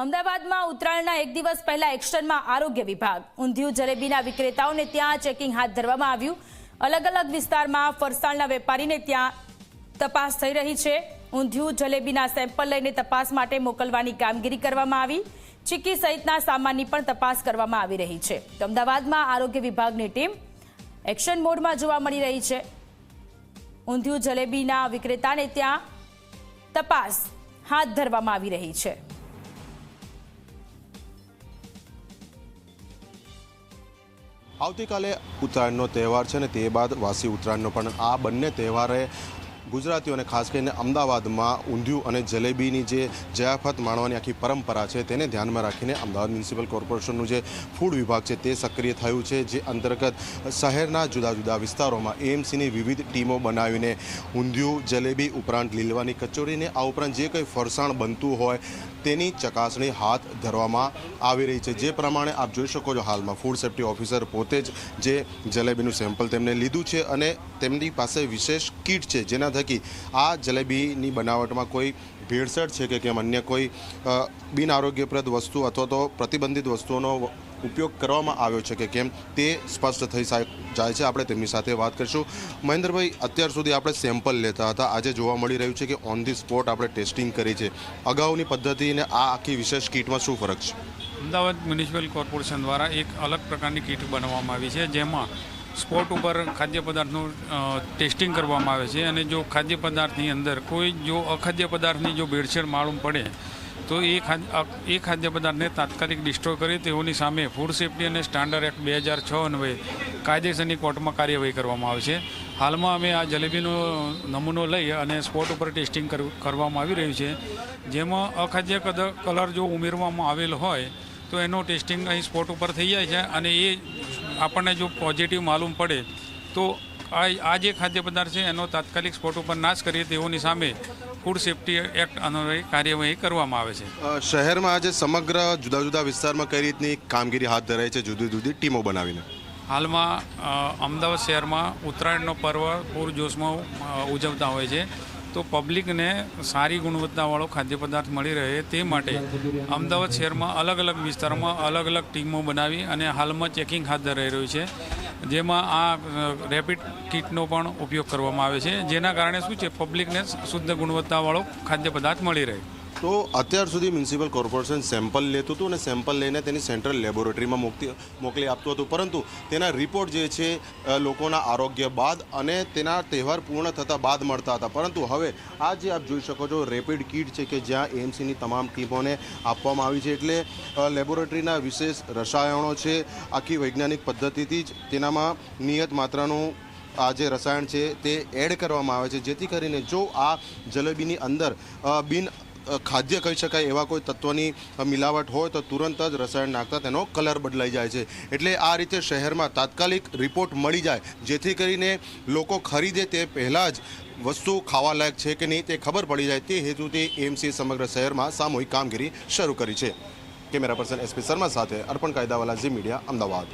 અમદાવાદમાં ઉત્તરાયણના એક દિવસ પહેલા એક્શનમાં આરોગ્ય વિભાગ ઊંધિયું જલેબીના વિક્રેતાઓને ત્યાં ચેકિંગ હાથ ધરવામાં આવ્યું। અલગ અલગ વિસ્તારમાં ફરસાણના વેપારીને ત્યાં તપાસ થઈ રહી છે। ઊંધિયું જલેબીના સેમ્પલ લઈને તપાસ માટે મોકલવાની કામગીરી કરવામાં આવી। ચીકી સહિતના સામાનની પણ તપાસ કરવામાં આવી રહી છે। તો અમદાવાદમાં આરોગ્ય વિભાગની ટીમ એક્શન મોડમાં જોવા મળી રહી છે। ઊંધિયું જલેબીના વિક્રેતાને ત્યાં તપાસ હાથ ધરવામાં આવી રહી છે। આવતીકાલે ઉત્તરાયણનો તહેવાર છે ને તે બાદ વાસી ઉત્તરાયણનો પણ આ બંને તહેવારે ગુજરાતીઓને ખાસ કરીને અમદાવાદમાં ઊંધિયું અને જલેબીની જે જયાફત માણવાની આખી પરંપરા છે તેને ધ્યાનમાં રાખીને અમદાવાદ મ્યુનિસિપલ કોર્પોરેશનનું જે ફૂડ વિભાગ છે તે સક્રિય થયું છે, જે અંતર્ગત શહેરના જુદા જુદા વિસ્તારોમાં એએમસીની વિવિધ ટીમો બનાવીને ઊંધિયું જલેબી ઉપરાંત લીલવાની કચોરીને આ ઉપરાંત જે કંઈ ફરસાણ બનતું હોય તેની ચકાસણી હાથ ધરવામાં આવી રહી છે। જે પ્રમાણે આપ જોઈ શકો છો, હાલમાં ફૂડ સેફ્ટી ઓફિસર પોતે જ જે જલેબીનું સેમ્પલ તેમને લીધું છે અને તેમની પાસે વિશેષ કીટ છે જેના થકી આ જલેબીની બનાવટમાં કોઈ ભેળસેળ છે કે કેમ, અન્ય કોઈ બિન આરોગ્યપ્રદ વસ્તુ અથવા તો પ્રતિબંધિત વસ્તુઓનો ઉપયોગ કરવામાં આવ્યો છે કે કેમ તે સ્પષ્ટ થઈ જાય છે। આપણે તેમની સાથે વાત કરીશું। મહેન્દ્રભાઈ, અત્યાર સુધી આપણે સેમ્પલ લેતા હતા, આજે જોવા મળી રહ્યું છે કે ઓન ધી સ્પોટ આપણે ટેસ્ટિંગ કરી છે। અગાઉની પદ્ધતિ અને આ આખી વિશેષ કીટમાં શું ફરક છે? અમદાવાદ મ્યુનિસિપલ કોર્પોરેશન દ્વારા એક અલગ પ્રકારની કીટ બનાવવામાં આવી છે, જેમાં સ્પોટ ઉપર ખાદ્ય પદાર્થનું ટેસ્ટિંગ કરવામાં આવે છે અને જો ખાદ્ય પદાર્થની અંદર કોઈ જો અખાદ્ય પદાર્થની જો ભેળસેળ માલુમ પડે તો એ ખાદ્ય પદાર્થને તાત્કાલિક ડિસ્ટ્રોય કરી તેઓની સામે ફૂડ સેફ્ટી અને સ્ટાન્ડર્ડ એક્ટ 2006 અન્વયે કાયદેસરની કોર્ટમાં કાર્યવાહી કરવામાં આવે છે। હાલમાં અમે આ જલેબીનો નમૂનો લઈ અને સ્પોટ ઉપર ટેસ્ટિંગ કરવામાં આવી રહ્યું છે, જેમાં અખાદ્ય કલર જો ઉમેરવામાં આવેલ હોય તો એનો ટેસ્ટિંગ અહીં સ્પોટ ઉપર થઈ જાય છે અને એ આપણને જો પોઝિટિવ માલુમ પડે તો આ જે ખાદ્ય પદાર્થ છે એનો તાત્કાલિક સ્પોટ ઉપર નાશ કરીએ તેઓની સામે ફૂડ સેફ્ટી એક્ટ અન્વયે કાર્યવાહી કરવામાં આવે છે। શહેરમાં આજે સમગ્ર જુદા જુદા વિસ્તારમાં કઈ રીતની કામગીરી હાથ ધરાઈ છે જુદી જુદી ટીમો બનાવીને? હાલમાં અમદાવાદ શહેરમાં ઉત્તરાયણનો પર્વ પૂરજોશમાં ઉજવતા હોય છે, તો પબ્લિકને સારી ગુણવત્તાવાળો ખાદ્ય પદાર્થ મળી રહે તે માટે અમદાવાદ શહેરમાં અલગ અલગ વિસ્તારોમાં અલગ અલગ ટીમો બનાવી અને હાલમાં ચેકિંગ હાથ ધરાઈ રહ્યું છે, જેમાં આ રેપિડ કિટનો પણ ઉપયોગ કરવામાં આવે છે, જેના કારણે શું છે પબ્લિકને શુદ્ધ ગુણવત્તાવાળો ખાદ્ય પદાર્થ મળી રહે। તો અત્યાર સુધી મ્યુનિસિપલ કોર્પોરેશન સેમ્પલ લેતું હતું અને સેમ્પલ લઈને તેની સેન્ટ્રલ લેબોરેટરીમાં મોકલી આપતું હતું, પરંતુ તેના રિપોર્ટ જે છે લોકોના આરોગ્ય બાદ અને તેના તહેવાર પૂર્ણ થતાં બાદ મળતા હતા, પરંતુ હવે આ જે આપ જોઈ શકો છો રેપિડ કિટ છે કે જ્યાં એએમસીની તમામ ટીમોને આપવામાં આવી છે, એટલે લેબોરેટરીના વિશેષ રસાયણો છે, આખી વૈજ્ઞાનિક પદ્ધતિથી જ તેનામાં નિયત માત્રાનું આ જે રસાયણ છે તે એડ કરવામાં આવે છે, જેથી કરીને જો આ જલેબીની અંદર બિન ખાદ્ય કહી શકાય એવા કોઈ તત્વની મિલાવટ હોય તો તુરંત જ રસાયણ નાખતા તેનો કલર બદલાઈ જાય છે। એટલે આ રીતે શહેરમાં તાત્કાલિક રિપોર્ટ મળી જાય, જેથી કરીને લોકો ખરીદે તે પહેલાં જ વસ્તુ ખાવા લાયક છે કે નહીં તે ખબર પડી જાય, તે હેતુથી એએમસી સમગ્ર શહેરમાં સામૂહિક કામગીરી શરૂ કરી છે। કેમેરા પર્સન SP શર્મા સાથે અર્પણ કાયદાવાલા, ઝી મીડિયા, અમદાવાદ।